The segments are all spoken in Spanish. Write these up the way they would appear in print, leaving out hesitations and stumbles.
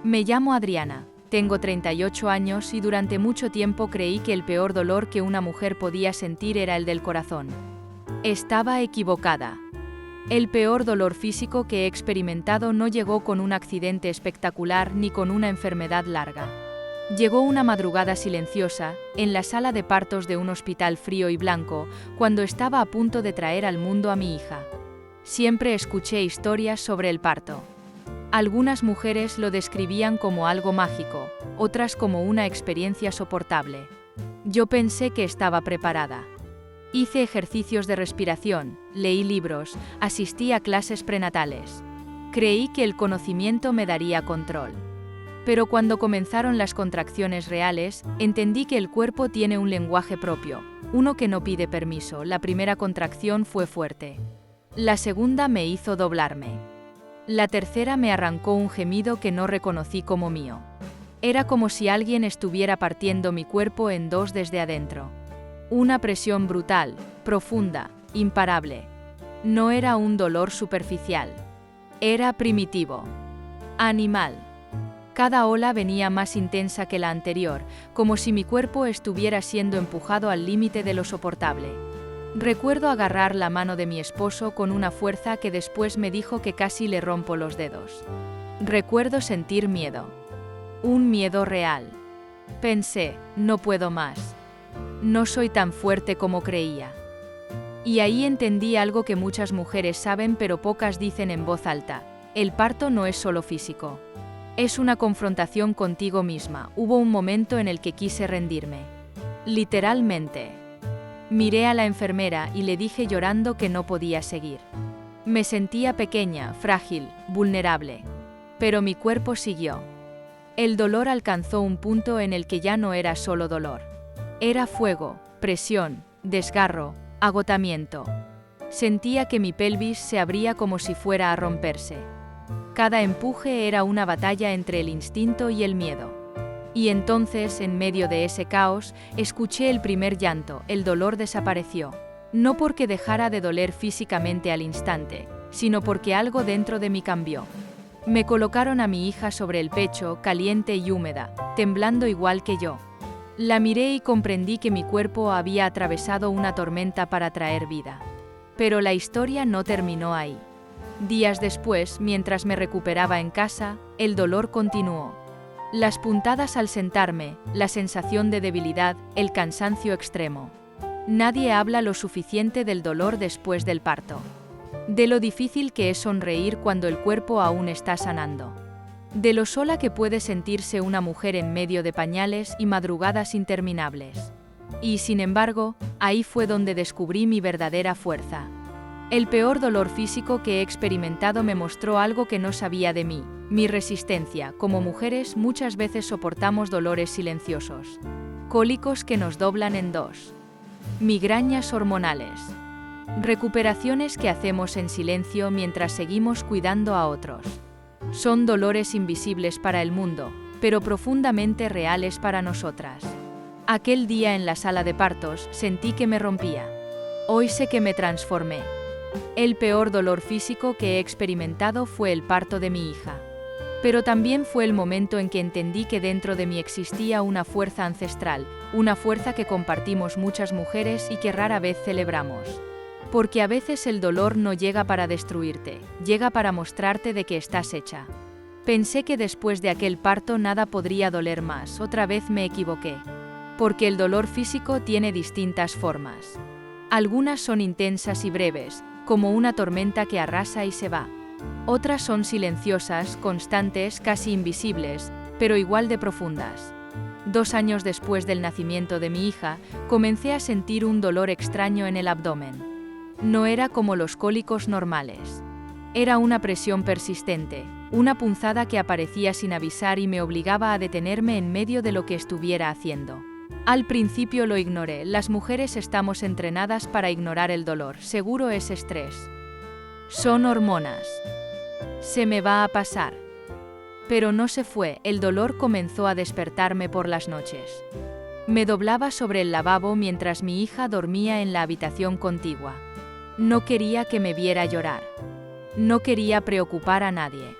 Me llamo Adriana, tengo 38 años y durante mucho tiempo creí que el peor dolor que una mujer podía sentir era el del corazón. Estaba equivocada. El peor dolor físico que he experimentado no llegó con un accidente espectacular ni con una enfermedad larga. Llegó una madrugada silenciosa, en la sala de partos de un hospital frío y blanco, cuando estaba a punto de traer al mundo a mi hija. Siempre escuché historias sobre el parto. Algunas mujeres lo describían como algo mágico, otras como una experiencia soportable. Yo pensé que estaba preparada. Hice ejercicios de respiración, leí libros, asistí a clases prenatales. Creí que el conocimiento me daría control. Pero cuando comenzaron las contracciones reales, entendí que el cuerpo tiene un lenguaje propio, uno que no pide permiso. La primera contracción fue fuerte. La segunda me hizo doblarme. La tercera me arrancó un gemido que no reconocí como mío. Era como si alguien estuviera partiendo mi cuerpo en dos desde adentro. Una presión brutal, profunda, imparable. No era un dolor superficial. Era primitivo. Animal. Cada ola venía más intensa que la anterior, como si mi cuerpo estuviera siendo empujado al límite de lo soportable. Recuerdo agarrar la mano de mi esposo con una fuerza que después me dijo que casi le rompo los dedos. Recuerdo sentir miedo. Un miedo real. Pensé, no puedo más. No soy tan fuerte como creía. Y ahí entendí algo que muchas mujeres saben pero pocas dicen en voz alta. El parto no es solo físico. Es una confrontación contigo misma. Hubo un momento en el que quise rendirme. Literalmente. Miré a la enfermera y le dije llorando que no podía seguir. Me sentía pequeña, frágil, vulnerable. Pero mi cuerpo siguió. El dolor alcanzó un punto en el que ya no era solo dolor. Era fuego, presión, desgarro, agotamiento. Sentía que mi pelvis se abría como si fuera a romperse. Cada empuje era una batalla entre el instinto y el miedo. Y entonces, en medio de ese caos, escuché el primer llanto. El dolor desapareció. No porque dejara de doler físicamente al instante, sino porque algo dentro de mí cambió. Me colocaron a mi hija sobre el pecho, caliente y húmeda, temblando igual que yo. La miré y comprendí que mi cuerpo había atravesado una tormenta para traer vida. Pero la historia no terminó ahí. Días después, mientras me recuperaba en casa, el dolor continuó. Las puntadas al sentarme, la sensación de debilidad, el cansancio extremo. Nadie habla lo suficiente del dolor después del parto. De lo difícil que es sonreír cuando el cuerpo aún está sanando. De lo sola que puede sentirse una mujer en medio de pañales y madrugadas interminables. Y, sin embargo, ahí fue donde descubrí mi verdadera fuerza. El peor dolor físico que he experimentado me mostró algo que no sabía de mí, mi resistencia. Como mujeres muchas veces soportamos dolores silenciosos. Cólicos que nos doblan en dos. Migrañas hormonales. Recuperaciones que hacemos en silencio mientras seguimos cuidando a otros. Son dolores invisibles para el mundo, pero profundamente reales para nosotras. Aquel día en la sala de partos sentí que me rompía. Hoy sé que me transformé. El peor dolor físico que he experimentado fue el parto de mi hija. Pero también fue el momento en que entendí que dentro de mí existía una fuerza ancestral, una fuerza que compartimos muchas mujeres y que rara vez celebramos. Porque a veces el dolor no llega para destruirte, llega para mostrarte de que estás hecha. Pensé que después de aquel parto nada podría doler más, otra vez me equivoqué. Porque el dolor físico tiene distintas formas. Algunas son intensas y breves, como una tormenta que arrasa y se va. Otras son silenciosas, constantes, casi invisibles, pero igual de profundas. 2 años después del nacimiento de mi hija, comencé a sentir un dolor extraño en el abdomen. No era como los cólicos normales. Era una presión persistente, una punzada que aparecía sin avisar y me obligaba a detenerme en medio de lo que estuviera haciendo. Al principio lo ignoré. Las mujeres estamos entrenadas para ignorar el dolor. Seguro es estrés. Son hormonas. Se me va a pasar. Pero no se fue. El dolor comenzó a despertarme por las noches. Me doblaba sobre el lavabo mientras mi hija dormía en la habitación contigua. No quería que me viera llorar. No quería preocupar a nadie.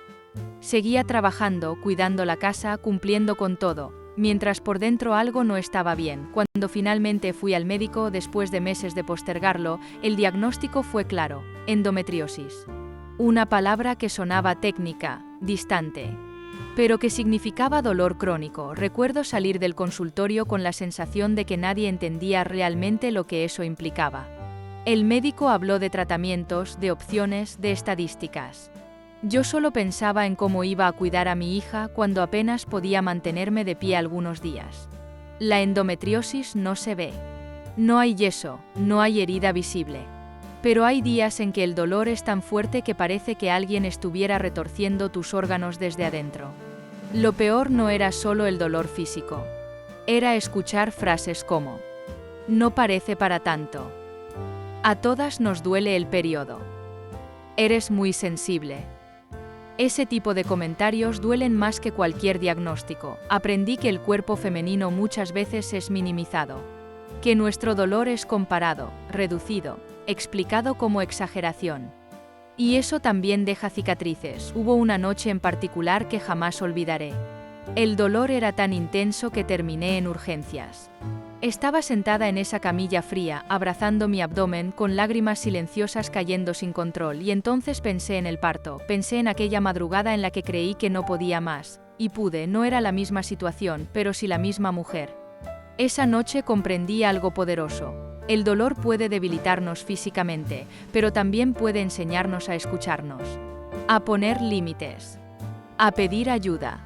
Seguía trabajando, cuidando la casa, cumpliendo con todo, mientras por dentro algo no estaba bien. Cuando finalmente fui al médico, después de meses de postergarlo, el diagnóstico fue claro: endometriosis. Una palabra que sonaba técnica, distante, pero que significaba dolor crónico. Recuerdo salir del consultorio con la sensación de que nadie entendía realmente lo que eso implicaba. El médico habló de tratamientos, de opciones, de estadísticas. Yo solo pensaba en cómo iba a cuidar a mi hija cuando apenas podía mantenerme de pie algunos días. La endometriosis no se ve. No hay yeso, no hay herida visible. Pero hay días en que el dolor es tan fuerte que parece que alguien estuviera retorciendo tus órganos desde adentro. Lo peor no era solo el dolor físico. Era escuchar frases como: no parece para tanto. A todas nos duele el periodo. Eres muy sensible. Ese tipo de comentarios duelen más que cualquier diagnóstico. Aprendí que el cuerpo femenino muchas veces es minimizado, que nuestro dolor es comparado, reducido, explicado como exageración. Y eso también deja cicatrices. Hubo una noche en particular que jamás olvidaré. El dolor era tan intenso que terminé en urgencias. Estaba sentada en esa camilla fría, abrazando mi abdomen, con lágrimas silenciosas cayendo sin control, y entonces pensé en el parto, pensé en aquella madrugada en la que creí que no podía más, y pude. No era la misma situación, pero sí la misma mujer. Esa noche comprendí algo poderoso. El dolor puede debilitarnos físicamente, pero también puede enseñarnos a escucharnos, a poner límites, a pedir ayuda,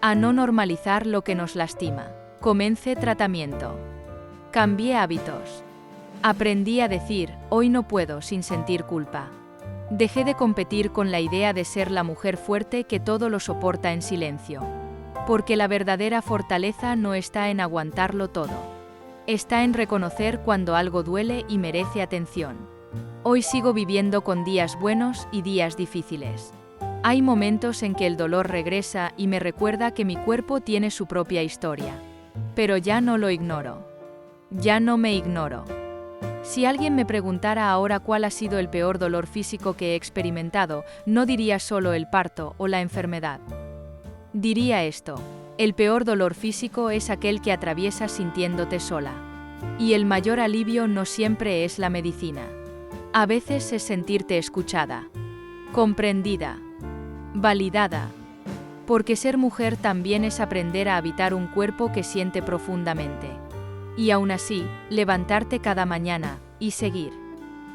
a no normalizar lo que nos lastima. Comencé tratamiento. Cambié hábitos. Aprendí a decir: hoy no puedo, sin sentir culpa. Dejé de competir con la idea de ser la mujer fuerte que todo lo soporta en silencio. Porque la verdadera fortaleza no está en aguantarlo todo. Está en reconocer cuando algo duele y merece atención. Hoy sigo viviendo con días buenos y días difíciles. Hay momentos en que el dolor regresa y me recuerda que mi cuerpo tiene su propia historia. Pero ya no lo ignoro. Ya no me ignoro. Si alguien me preguntara ahora cuál ha sido el peor dolor físico que he experimentado, no diría solo el parto o la enfermedad. Diría esto: el peor dolor físico es aquel que atraviesas sintiéndote sola. Y el mayor alivio no siempre es la medicina. A veces es sentirte escuchada, comprendida, validada. Porque ser mujer también es aprender a habitar un cuerpo que siente profundamente. Y aún así, levantarte cada mañana y seguir.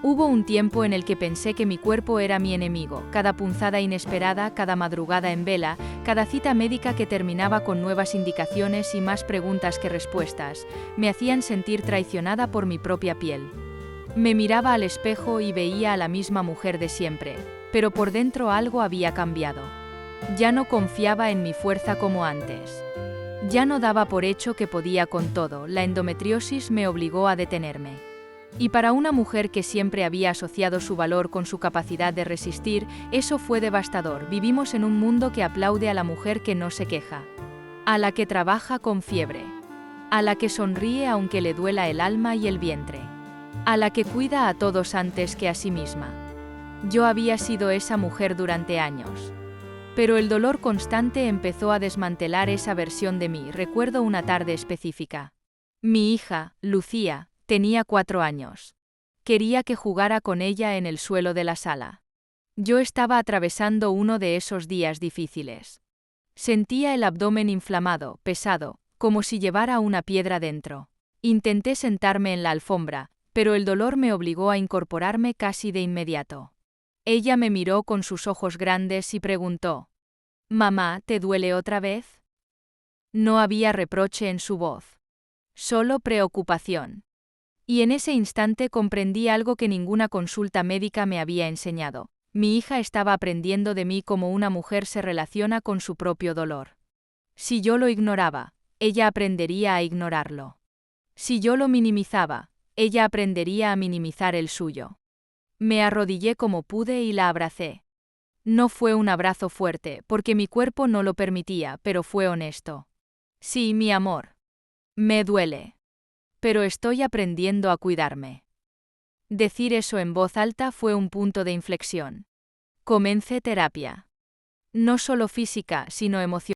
Hubo un tiempo en el que pensé que mi cuerpo era mi enemigo. Cada punzada inesperada, cada madrugada en vela, cada cita médica que terminaba con nuevas indicaciones y más preguntas que respuestas, me hacían sentir traicionada por mi propia piel. Me miraba al espejo y veía a la misma mujer de siempre, pero por dentro algo había cambiado. Ya no confiaba en mi fuerza como antes. Ya no daba por hecho que podía con todo. La endometriosis me obligó a detenerme. Y para una mujer que siempre había asociado su valor con su capacidad de resistir, eso fue devastador. Vivimos en un mundo que aplaude a la mujer que no se queja, a la que trabaja con fiebre, a la que sonríe aunque le duela el alma y el vientre, a la que cuida a todos antes que a sí misma. Yo había sido esa mujer durante años. Pero el dolor constante empezó a desmantelar esa versión de mí. Recuerdo una tarde específica. Mi hija, Lucía, tenía 4 años. Quería que jugara con ella en el suelo de la sala. Yo estaba atravesando uno de esos días difíciles. Sentía el abdomen inflamado, pesado, como si llevara una piedra dentro. Intenté sentarme en la alfombra, pero el dolor me obligó a incorporarme casi de inmediato. Ella me miró con sus ojos grandes y preguntó: «Mamá, ¿te duele otra vez?». No había reproche en su voz. Solo preocupación. Y en ese instante comprendí algo que ninguna consulta médica me había enseñado. Mi hija estaba aprendiendo de mí cómo una mujer se relaciona con su propio dolor. Si yo lo ignoraba, ella aprendería a ignorarlo. Si yo lo minimizaba, ella aprendería a minimizar el suyo. Me arrodillé como pude y la abracé. No fue un abrazo fuerte, porque mi cuerpo no lo permitía, pero fue honesto. Sí, mi amor. Me duele. Pero estoy aprendiendo a cuidarme. Decir eso en voz alta fue un punto de inflexión. Comencé terapia. No solo física, sino emocional.